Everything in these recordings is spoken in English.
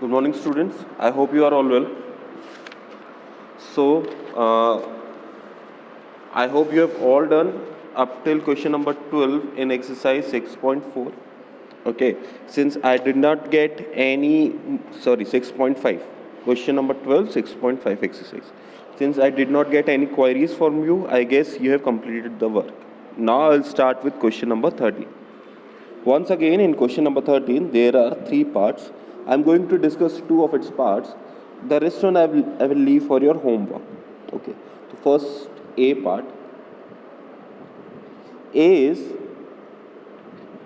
Good morning, students. I hope you are all well. So, I hope you have all done up till question number 12 in exercise 6.4. Okay, since I did not get any, 6.5. Question number 12, 6.5 exercise. Since I did not get any queries from you, I guess you have completed the work. Now I'll start with question number 13. Once again, in question number 13, there are three parts. I'm going to discuss two of its parts. The rest one I will leave for your homework. Okay. So first A part. A is,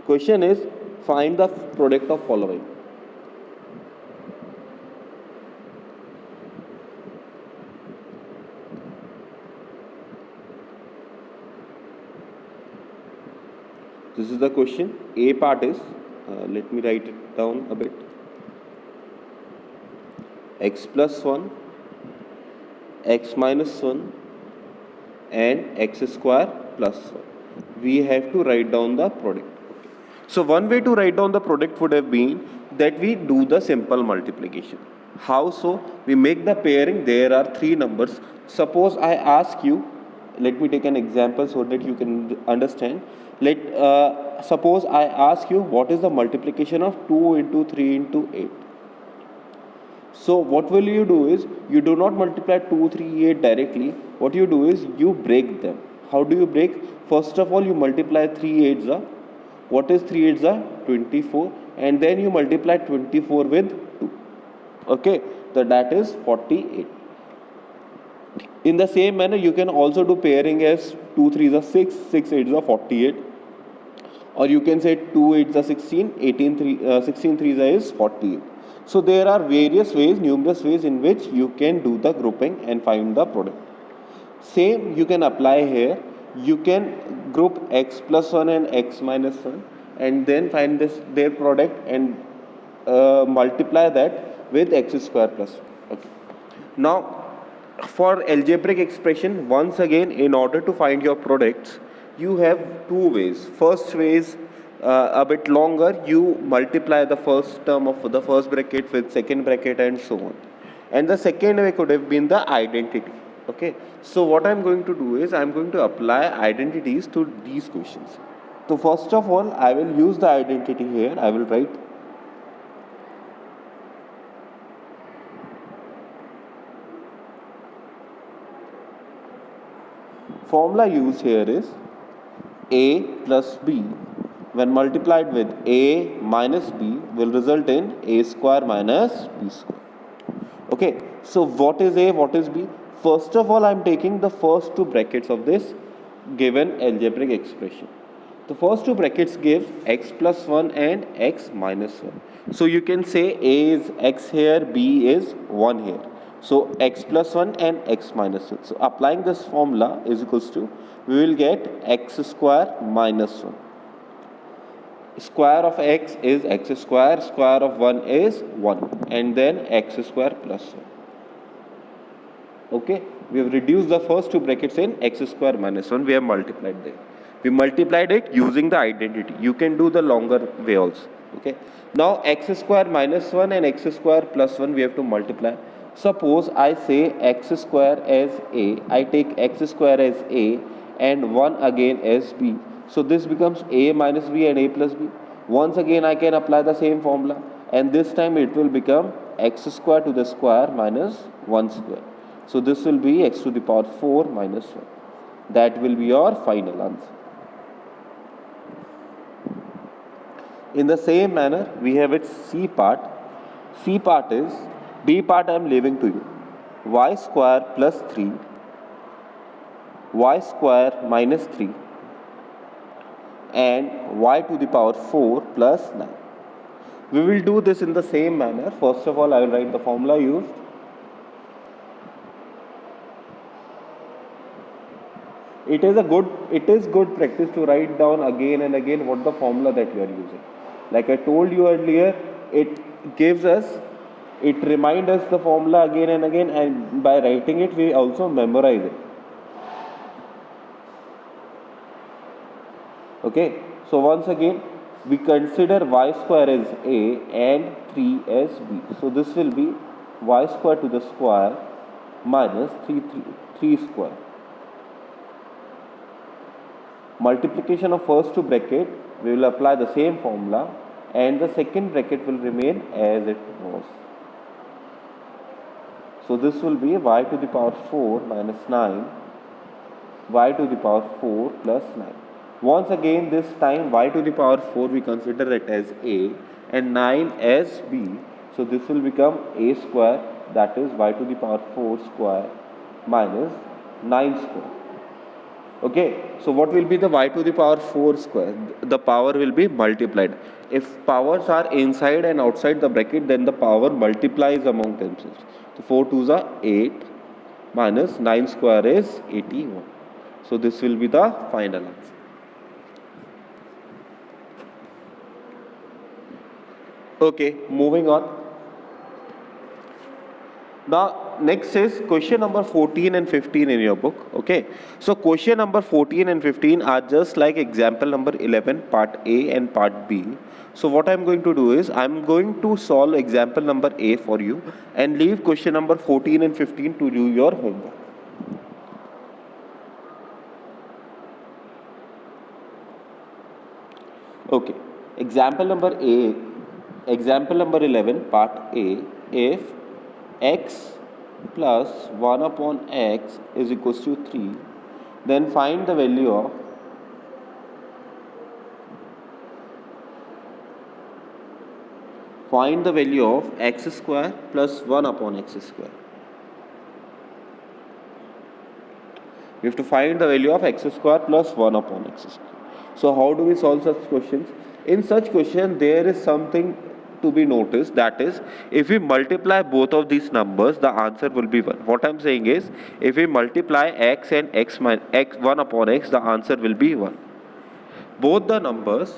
question is, find the product of following. This is the question. A part is, let me write it down a bit. X plus 1, x minus 1 and x square plus 1. We have to write down the product. Okay. So one way to write down the product would have been that we do the simple multiplication. How so? We make the pairing. There are three numbers. Suppose I ask you, let me take an example so that you can understand. Suppose I ask you what is the multiplication of 2 into 3 into 8. So what will you do is, you do not multiply 2, 3, 8 directly. What you do is, you break them. How do you break? First of all, you multiply 3 8s are. What is 3 8s are? 24. And then you multiply 24 with 2. Okay, so that is 48. In the same manner, you can also do pairing as 2 3s are 6, 6 8s are 48. Or you can say 2 8s are 16, 16 3s is 48. So there are various ways, numerous ways in which you can do the grouping and find the product. Same you can apply here. You can group x plus 1 and x minus 1 and then find their product and multiply that with x square plus 1. Okay. Now, for algebraic expression, once again, in order to find your products, you have two ways. First way is a bit longer. You multiply the first term of the first bracket with second bracket and so on. And the second way could have been the identity. Okay. So what I'm going to do is, I'm going to apply identities to these questions. So first of all, I will use the identity here. I will write formula used here is a plus b when multiplied with a minus b will result in a square minus b square. Okay, so what is a, what is b? First of all, I am taking the first two brackets of this given algebraic expression. The first two brackets give x plus 1 and x minus 1. So you can say a is x here, b is 1 here. So x plus 1 and x minus 1. So applying this formula is equals to, we will get x square minus 1. Square of x is x square, square of 1 is 1, and then x square plus 1. Okay, we have reduced the first two brackets in x square minus 1, we have multiplied them. We multiplied it using the identity. You can do the longer way also. Okay, now x square minus 1 and x square plus 1 we have to multiply. Suppose I say x square as a, I take x square as a and 1 again as b. So this becomes a minus b and a plus b. Once again I can apply the same formula, and this time it will become x square to the square minus 1 square. So this will be x to the power 4 minus 1. That will be your final answer. In the same manner, we have its C part. C part is, B part I am leaving to you. Y square plus 3, y square minus 3 and y to the power 4 plus 9. We will do this in the same manner. First of all, I will write the formula used. It is good practice to write down again and again what the formula that you are using. Like I told you earlier, it reminds us the formula again and again, and by writing it, we also memorize it. Okay, so once again, we consider y square as a and 3 as b. So this will be y square to the square minus 3 square. Multiplication of first two bracket, we will apply the same formula and the second bracket will remain as it was. So this will be y to the power 4 minus 9, y to the power 4 plus 9. Once again this time y to the power 4 we consider it as a and 9 as b. So this will become a square, that is y to the power 4 square minus 9 square. Okay, so what will be the y to the power 4 square? The power will be multiplied. If powers are inside and outside the bracket, then the power multiplies among themselves. So 4 2s are 8 minus 9 square is 81. So this will be the final answer. Okay, moving on. Now next is question number 14 and 15 in your book. Okay, so question number 14 and 15 are just like example number 11 part A and part B. So what I'm going to do is I'm going to solve example number A for you and leave question number 14 and 15 to do your homework. Okay, example number 11 part A, if x plus 1 upon x is equals to 3, then find the value of x square plus 1 upon x square. We have to find the value of x square plus 1 upon x square. So how do we solve such questions? In such question there is something to be noticed, that is, if we multiply both of these numbers, the answer will be 1. What I'm saying is, if we multiply x and x minus x 1 upon x, the answer will be 1. Both the numbers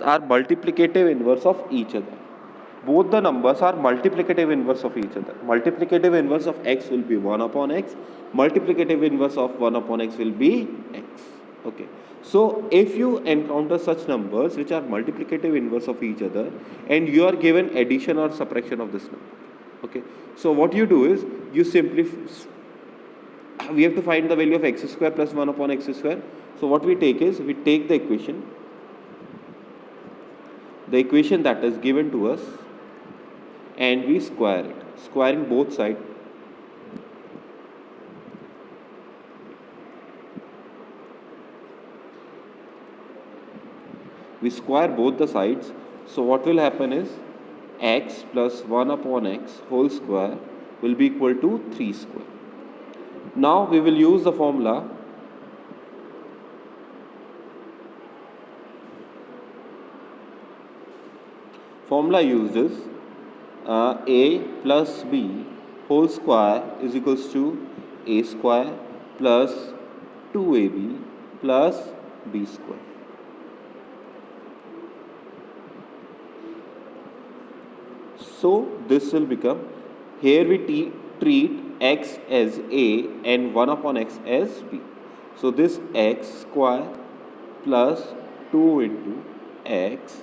are multiplicative inverse of each other. Both the numbers are multiplicative inverse of each other. Multiplicative inverse of x will be 1 upon x. Multiplicative inverse of 1 upon x will be x. Okay. So if you encounter such numbers which are multiplicative inverse of each other and you are given addition or subtraction of this number, okay, so what you do is you simply, we have to find the value of x square plus 1 upon x square. So what we take is, we take the equation that is given to us and we square it, squaring both sides. We square both the sides. So what will happen is x plus 1 upon x whole square will be equal to 3 square. Now we will use the formula used is a plus b whole square is equals to a square plus 2ab plus b square. So this will become, here we treat x as a and 1 upon x as b. So this x square plus 2 into x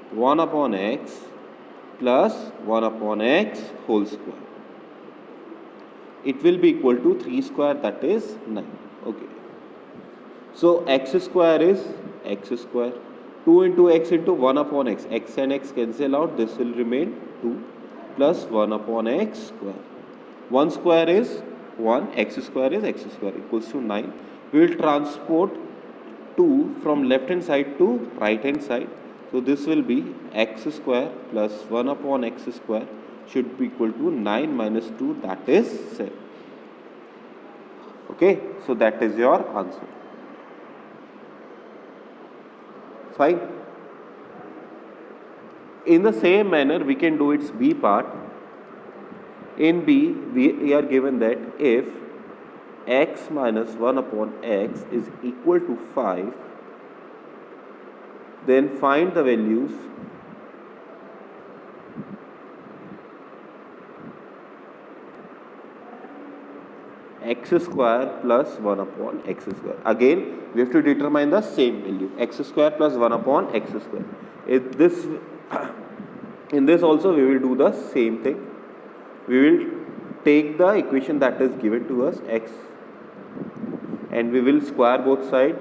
1 upon x plus 1 upon x whole square. It will be equal to 3 square, that is 9. Okay. So x square is x square. 2 into x into 1 upon x. X and x cancel out. This will remain 2 plus 1 upon x square. 1 square is 1. X square is x square equals to 9. We will transport 2 from left hand side to right hand side. So this will be x square plus 1 upon x square should be equal to 9 minus 2, that is 7. Okay. So that is your answer. Fine. In the same manner, we can do its B part. In B, we are given that if x minus 1 upon x is equal to 5, then find the values x square plus 1 upon x square. Again, we have to determine the same value, x square plus 1 upon x square. If this In this also we will do the same thing. We will take the equation that is given to us, x, and we will square both sides.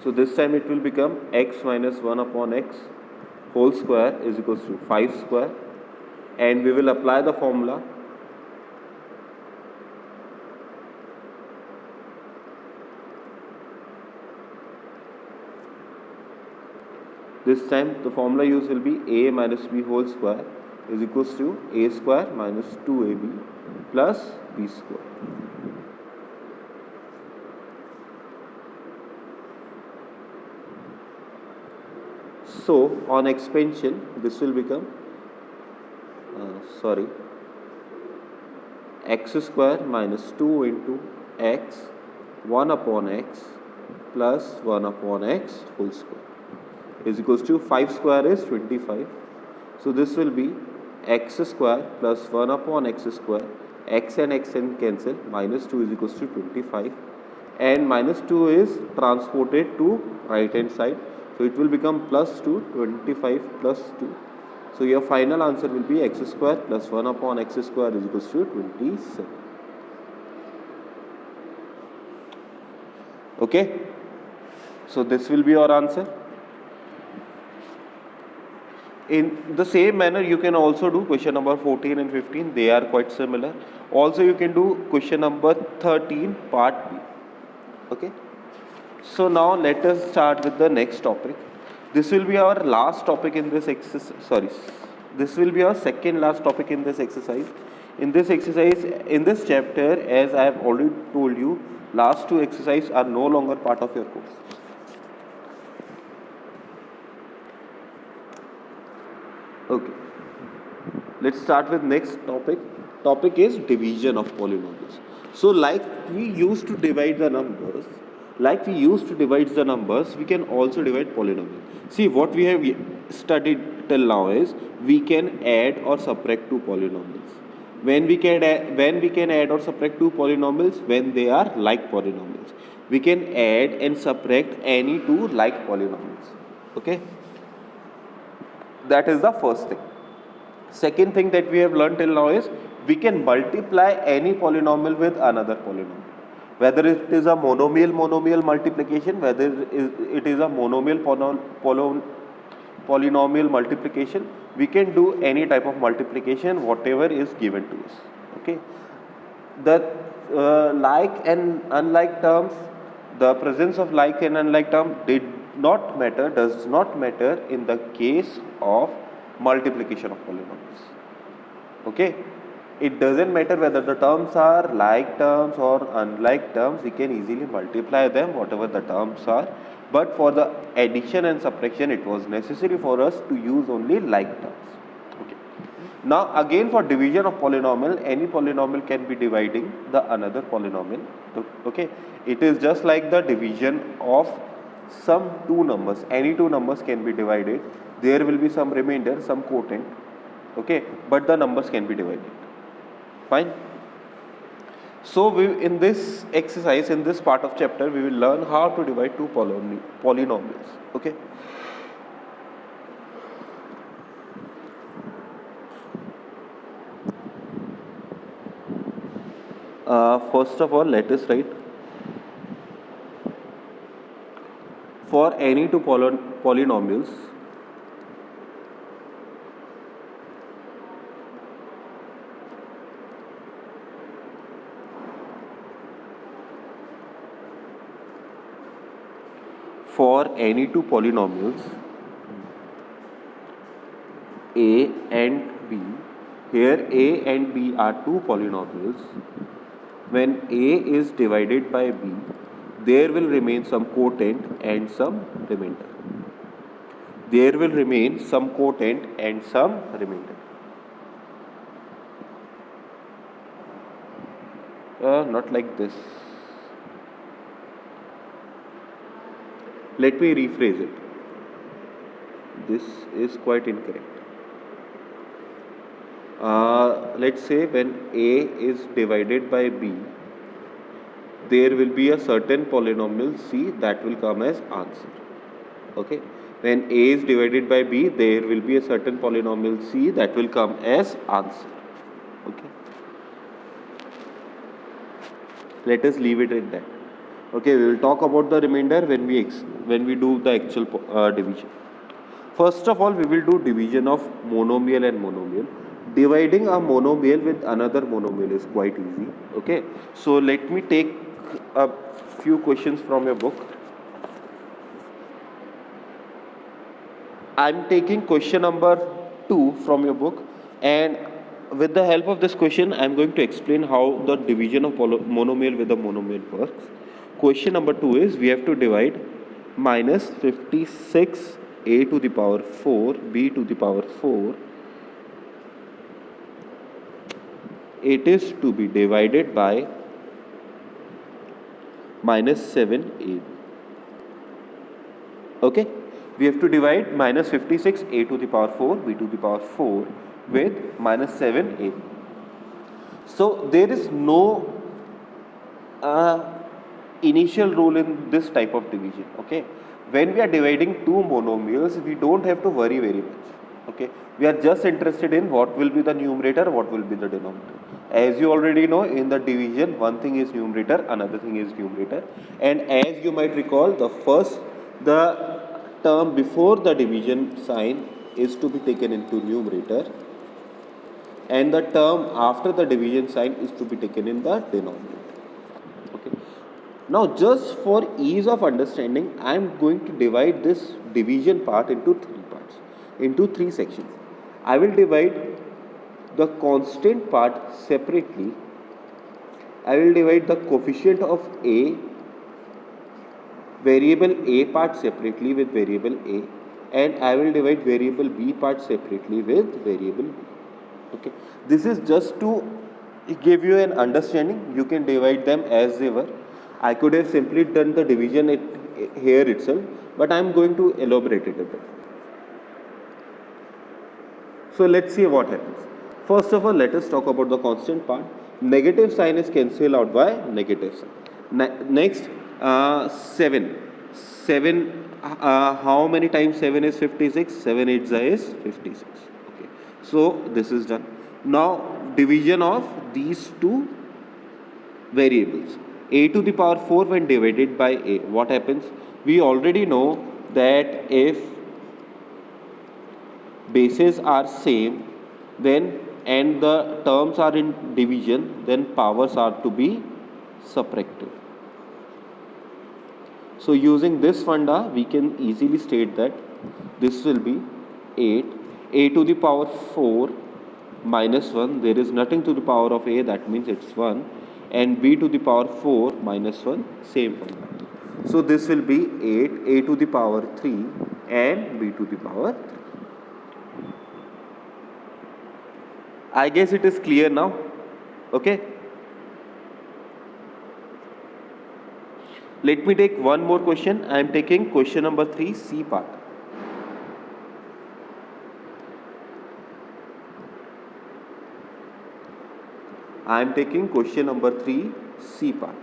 So this time it will become x minus 1 upon x whole square is equals to 5 square, and we will apply the formula. This time the formula used will be a minus b whole square is equals to a square minus 2ab plus b square. So on expansion this will become x square minus 2 into x 1 upon x plus 1 upon x whole square is equals to 5 square is 25. So this will be x square plus 1 upon x square, x and x can cancel, minus 2 is equals to 25, and minus 2 is transported to right hand side. So it will become plus 2, 25 plus 2. So your final answer will be x square plus 1 upon x square is equals to 27. Okay. So this will be your answer. In the same manner, you can also do question number 14 and 15. They are quite similar. Also, you can do question number 13, part B. Okay. So now let us start with the next topic. This will be our last topic in this exercise. This will be our second last topic in this exercise. In this exercise, in this chapter, as I have already told you, last two exercises are no longer part of your course. Okay, let's start with next topic. Topic is division of polynomials. So like we used to divide the numbers, we can also divide polynomials. See, what we have studied till now is we can add or subtract two polynomials. When we can add or subtract two polynomials? When they are like polynomials. We can add and subtract any two like polynomials. Okay. That is the first thing. Second thing that we have learned till now is we can multiply any polynomial with another polynomial. Whether it is a monomial multiplication, whether it is a monomial polynomial multiplication, we can do any type of multiplication, whatever is given to us. Okay. The like and unlike terms, the presence of like and unlike term does not matter in the case of multiplication of polynomials. Okay, it doesn't matter whether the terms are like terms or unlike terms, we can easily multiply them whatever the terms are, but for the addition and subtraction it was necessary for us to use only like terms. Okay. Now again, for division of polynomial, any polynomial can be dividing the another polynomial. Okay, it is just like the division of some two numbers. Any two numbers can be divided. There will be some remainder, some quotient. Okay, but the numbers can be divided. Fine. So in this exercise, in this part of chapter, we will learn how to divide two polynomials. Okay. First of all, let us write for any two polynomials, A and B. Here A and B are two polynomials. When A is divided by B, there will remain some quotient and some remainder. There will remain some quotient and some remainder. Not like this. Let me rephrase it. This is quite incorrect. Let's say when A is divided by B, there will be a certain polynomial c that will come as answer. Okay, when a is divided by b, there will be a certain polynomial c that will come as answer. Okay, let us leave it at that. Okay, we will talk about the remainder when we do the actual division. First of all, we will do division of monomial and monomial. Dividing a monomial with another monomial is quite easy. Okay, so let me take a few questions from your book. I'm taking question number 2 from your book, and with the help of this question, I'm going to explain how the division of monomial with a monomial works. Question number 2 is we have to divide minus 56 a to the power 4 b to the power 4. It is to be divided by minus 7a. Okay, we have to divide minus 56 a to the power 4 b to the power 4 with minus 7a. So there is no initial rule in this type of division. Okay, when we are dividing two monomials, we don't have to worry very much. Okay, we are just interested in what will be the numerator, what will be the denominator. As you already know, in the division, one thing is numerator, another thing is numerator. And as you might recall, the term before the division sign is to be taken into numerator, and the term after the division sign is to be taken in the denominator. Okay. Now, just for ease of understanding, I am going to divide this division part into three parts, into three sections. I will divide the constant part separately. I will divide the coefficient of a, variable a part separately with variable a, and I will divide variable b part separately with variable b. Okay, this is just to give you an understanding. You can divide them as they were. I could have simply done the division here itself, but I am going to elaborate it a bit. So let's see what happens. First of all, let us talk about the constant part. Negative sign is cancelled out by negative sign. Next, 7. 7, how many times 7 is 56? 7 8 is 56. Okay. So this is done. Now, division of these two variables. A to the power 4 when divided by a. What happens? We already know that if bases are same, then and the terms are in division, then powers are to be subtractive. So using this funda, we can easily state that this will be 8. A to the power 4 minus 1, there is nothing to the power of a, that means it's 1. And b to the power 4 minus 1, same formula. So this will be 8, a to the power 3 and b to the power 3. I guess it is clear now. Okay. Let me take one more question. I am taking question number 3, C part. I am taking question number 3, C part.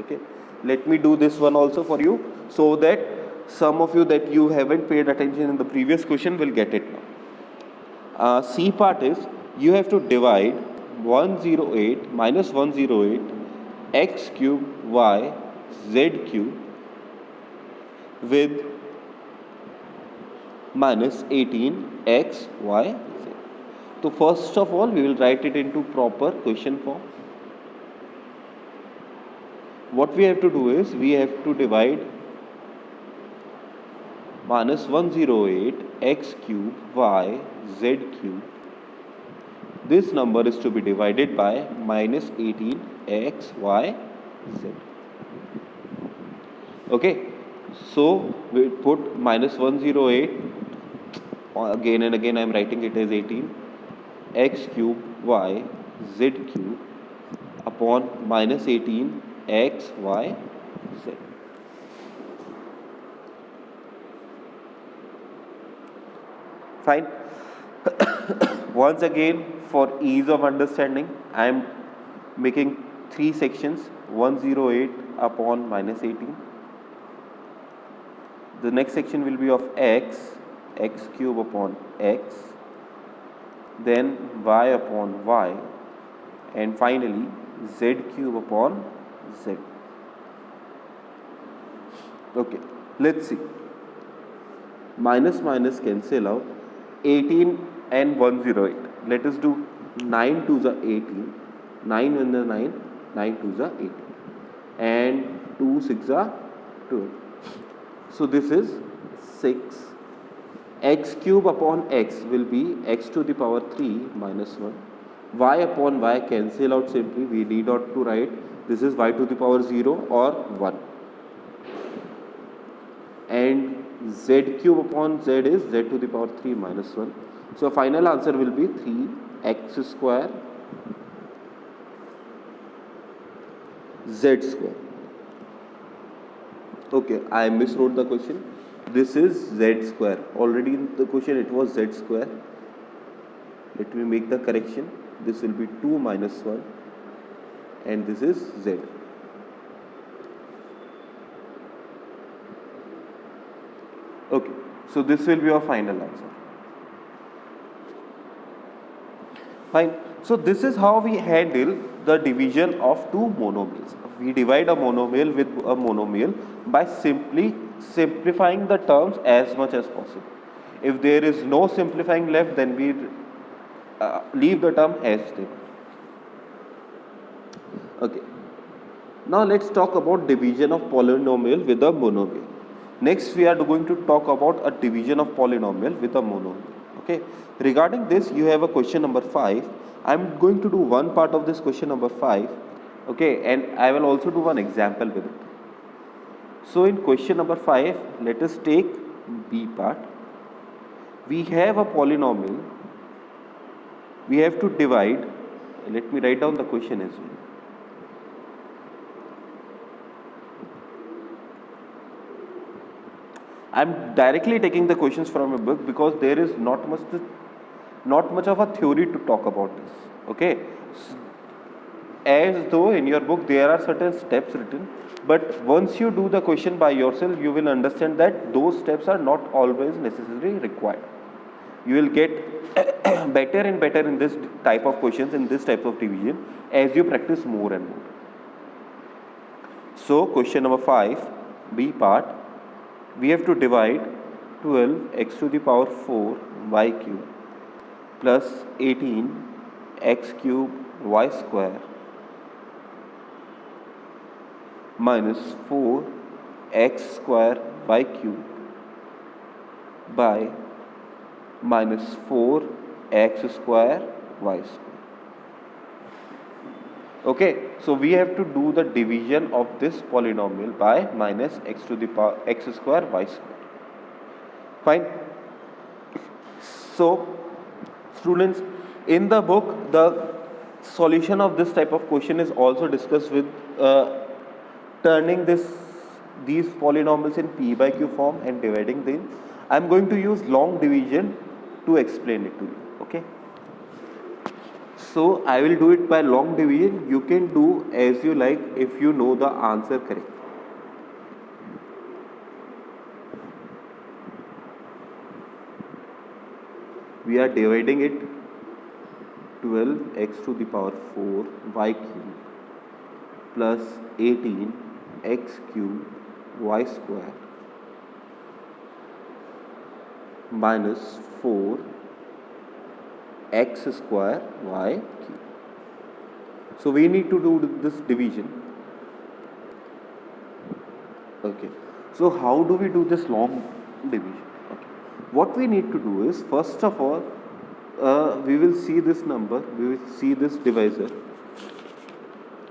Okay. Let me do this one also for you, so that some of you that you haven't paid attention in the previous question will get it now. C part is you have to divide 108 minus 108 x cube y z cube with minus 18 x y z. So first of all, we will write it into proper question form. What we have to do is we have to divide minus 108 x cube y z cube. This number is to be divided by minus 18 x y z. Okay, so we put minus 108, again and again I am writing it as 18 x cube y z cube upon minus 18 x y z. Fine. Once again, for ease of understanding, I am making three sections. 108 upon minus 18. The next section will be of x cube upon x, then y upon y, and finally z cube upon z. Okay, let's see. Minus minus cancel out. 18 and 108. Let us do 9 to the 18. 9 and the 9, 9 to the 18. And 2 6 are 12. So this is 6. X cube upon x will be x to the power 3 minus 1. Y upon y cancel out simply. We need not to write. This is y to the power 0 or 1. And z cube upon z is z to the power 3 minus 1. So final answer will be 3x square z square. Okay, I miswrote the question. This is z square. Already in the question it was z square. Let me make the correction. This will be 2 minus 1 and this is z. Okay, so this will be our final answer. Fine. So this is how we handle the division of two monomials. We divide a monomial with a monomial by simply simplifying the terms as much as possible. If there is no simplifying left, then we leave the term as they are. Okay. Now let's talk about division of polynomial with a monomial. Next, we are going to talk about a division of polynomial with a monomial. Okay. Regarding this, you have a question number 5. I am going to do one part of this question number 5. Okay, and I will also do one example with it. So in question number 5, let us take B part. We have a polynomial. We have to divide. Let me write down the question as well. I am directly taking the questions from a book because there is not much of a theory to talk about this. Okay, as though in your book there are certain steps written, but once you do the question by yourself, you will understand that those steps are not always necessarily required. You will get better and better in this type of questions, in this type of division, as you practice more and more. So question number 5, B part. We have to divide 12x to the power 4 y cube plus 18 x cube y square minus 4 x square y cube by minus 4 x square y square. Okay, so we have to do the division of this polynomial by minus x to the power x square y square. Fine. So students, in the book the solution of this type of question is also discussed with turning these polynomials in p by q form and dividing them. I am going to use long division to explain it to you. Okay. So I will do it by long division. You can do as you like if you know the answer correct. We are dividing it 12x to the power 4 y cube plus 18 x cube y square minus 4 x square y cube. So we need to do this division. Okay. So how do we do this long division? Okay. What we need to do is, first of all, we will see this number, we will see this divisor.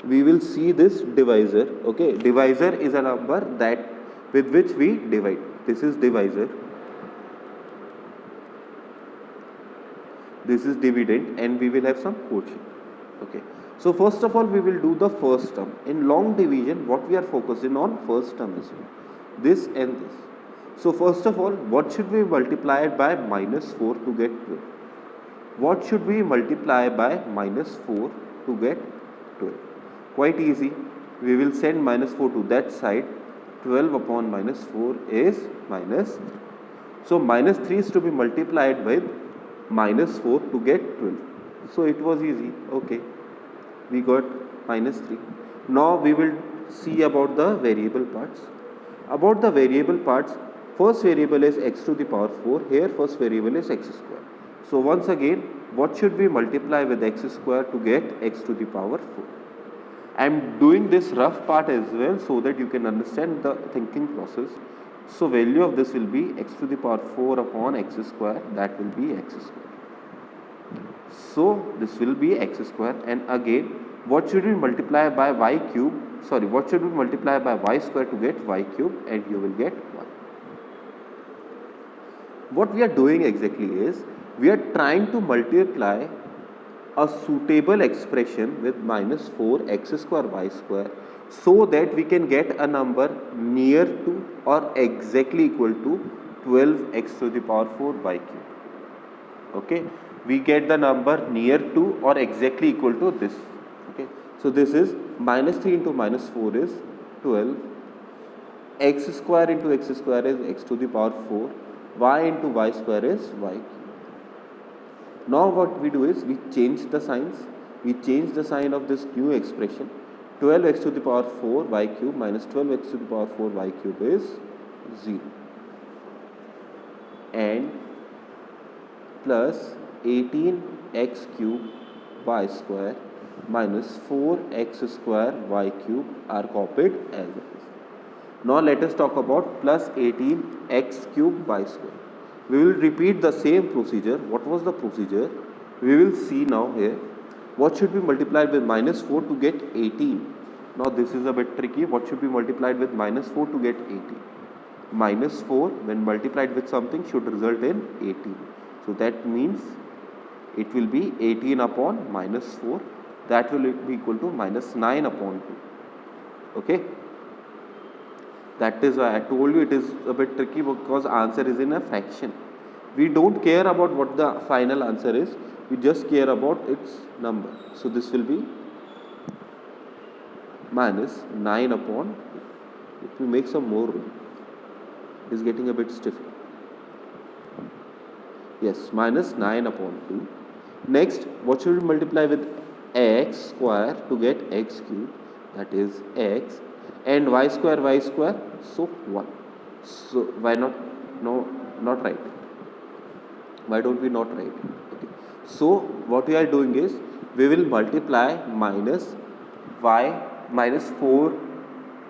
We will see this divisor. Okay. Divisor is a number that with which we divide. This is divisor. This is dividend, and we will have some quotient. Okay. So first of all, we will do the first term. In long division, what we are focusing on, first term is this and this. So first of all, what should we multiply by minus 4 to get 12? What should we multiply by minus 4 to get 12? Quite easy. we will send minus 4 to that side. 12 upon minus 4 is minus 3. So minus 3 is to be multiplied with minus 4 to get 12. So it was easy. Okay, we got minus 3. Now we will see about the variable parts. About the variable parts, first variable is x to the power 4. Here first variable is x square. So once again, what should we multiply with x square to get x to the power 4? I am doing this rough part as well so that you can understand the thinking process. So value of this will be x to the power 4 upon x square, that will be x square. So this will be x square, and again what should we multiply by y cube, what should we multiply by y square to get y cube, and you will get 1. What we are doing exactly is, we are trying to multiply a suitable expression with minus 4 x square y square so that we can get a number near to or exactly equal to 12 x to the power 4 y cube. Okay, we get the number near to or exactly equal to this. Okay, so this is minus 3 into minus 4 is 12, x square into x square is x to the power 4, y into y square is y cube. Now what we do is, we change the signs. We change the sign of this new expression. 12x to the power 4 y cube minus 12x to the power 4 y cube is 0, and plus 18x cube y square minus 4x square y cube are copied as it is. Now let us talk about plus 18x cube y square. We will repeat the same procedure. What was the procedure? We will see now here. What should be multiplied with minus 4 to get 18? Now this is a bit tricky. What should be multiplied with minus 4 to get 18? Minus 4 when multiplied with something should result in 18. So that means it will be 18 upon minus 4. That will be equal to minus 9 upon 2. Okay. That is why I told you it is a bit tricky, because answer is in a fraction. We don't care about what the final answer is. We just care about its number. So this will be minus 9 upon 2. If we make some more room, it is getting a bit stiff. Yes, minus 9 upon 2. Next, what should we multiply with x square to get x cube? That is x, and y square, so 1. So why not? No, not write it. Why don't we not write it? Okay. So what we are doing is, we will multiply minus 4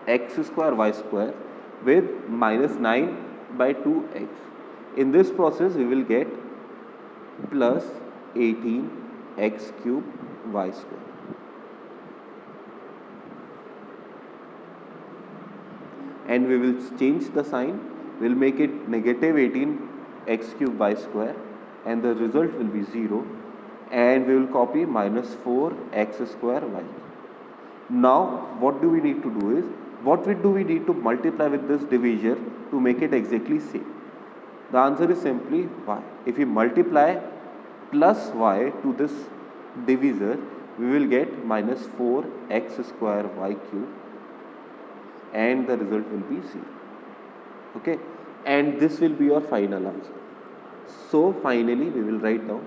x square y square with minus 9 by 2x. In this process we will get plus 18 x cube y square. And we will change the sign. We will make it negative 18 x cube y square, and the result will be 0, and we will copy minus 4 x square y. Now what do we need to do is, we need to multiply with this divisor to make it exactly same? The answer is simply y. If we multiply plus y to this divisor, we will get minus 4 x square y cube, and the result will be 0. Okay, and this will be your final answer. So finally we will write down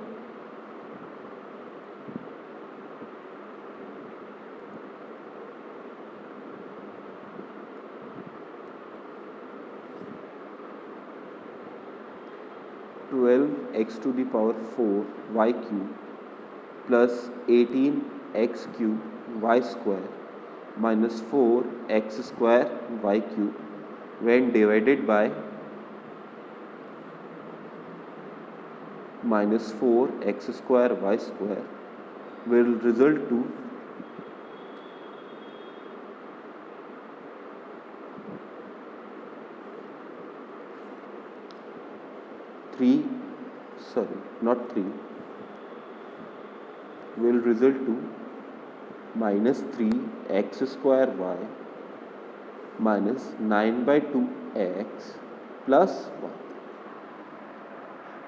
x to the power 4 y cube plus 18 x cube y square minus 4 x square y cube when divided by minus 4 x square y square will result to 3 will result to minus 3 x square y minus 9 by 2 x plus 1.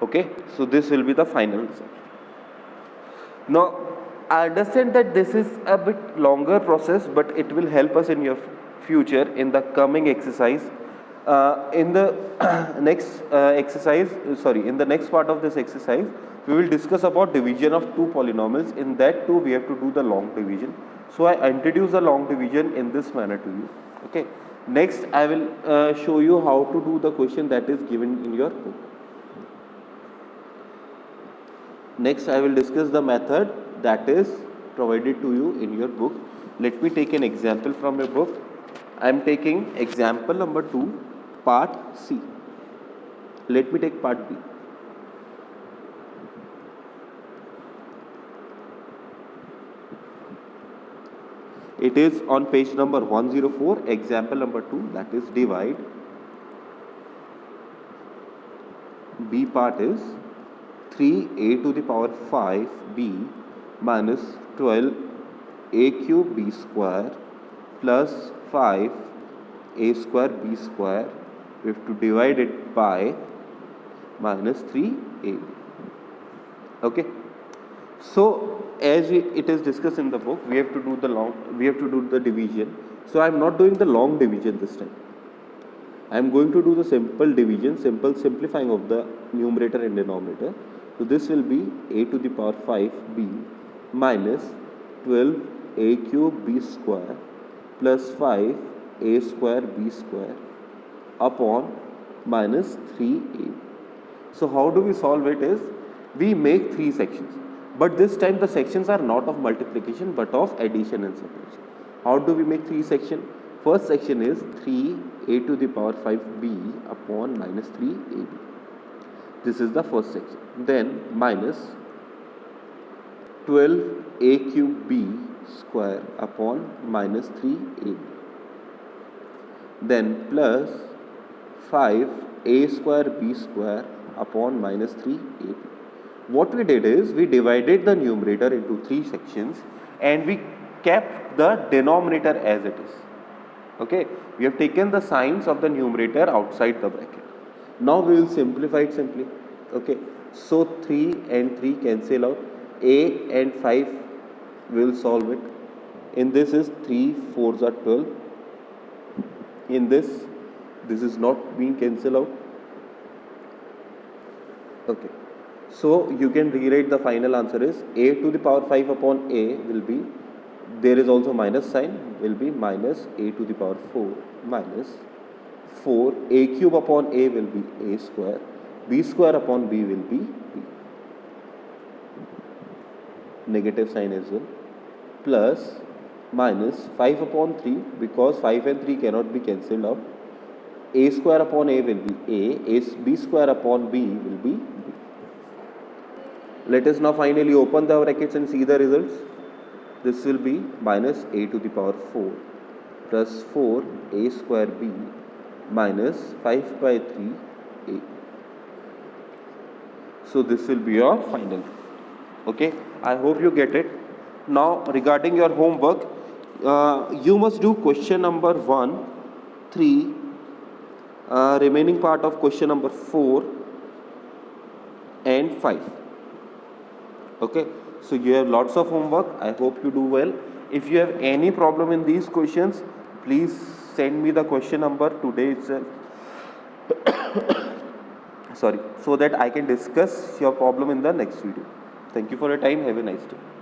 Okay, so this will be the final result. Now I understand that this is a bit longer process, but it will help us in your future in the coming exercise. In the next in the next part of this exercise, we will discuss about division of two polynomials. In that too, we have to do the long division. So I introduce the long division in this manner to you. Okay. Next, I will show you how to do the question that is given in your book. Next, I will discuss the method that is provided to you in your book. Let me take an example from your book. I am taking example number 2, part C. Let me take part B. It is on page number 104, example number 2, that is divide. B part is 3a to the power 5b minus 12a cube b square plus 5a square b square. We have to divide it by minus 3ab. Okay. So as it is discussed in the book, we have to do the division. So I am not doing the long division this time. I am going to do the simple division, simple simplifying of the numerator and denominator. So this will be a to the power 5b minus 12a cube b square plus 5a square b square upon minus 3a. So how do we solve it is, we make 3 sections. But this time the sections are not of multiplication but of addition and subtraction. How do we make 3 sections? First section is 3a to the power 5b upon minus 3ab. This is the first section. Then minus 12a cube b square upon minus 3ab. Then plus 5a square b square upon minus 3ab. What we did is, we divided the numerator into 3 sections and we kept the denominator as it is. Okay, we have taken the signs of the numerator outside the bracket. Now we will simplify it simply. Okay, so 3 and 3 cancel out. A and 5 will solve it. In this is 3 4s are 12. In this is not being cancelled out. Okay, so you can rewrite the final answer is a to the power 5 upon a will be, there is also minus sign, will be minus a to the power 4 minus 4 a cube upon a will be a square, b square upon b will be b, negative sign as well, plus minus 5 upon 3, because 5 and 3 cannot be cancelled out, a square upon a will be a, b square upon b will be b. Let us now finally open the brackets and see the results. This will be minus a to the power 4 plus 4 a square b minus 5 by 3 a. So this will be your final. Okay, I hope you get it. Now regarding your homework, you must do question number 1, 3, remaining part of question number 4 and 5. Okay, so you have lots of homework. I hope you do well. If you have any problem in these questions, please send me the question number today itself. Sorry, so that I can discuss your problem in the next video. Thank you for your time. Have a nice day.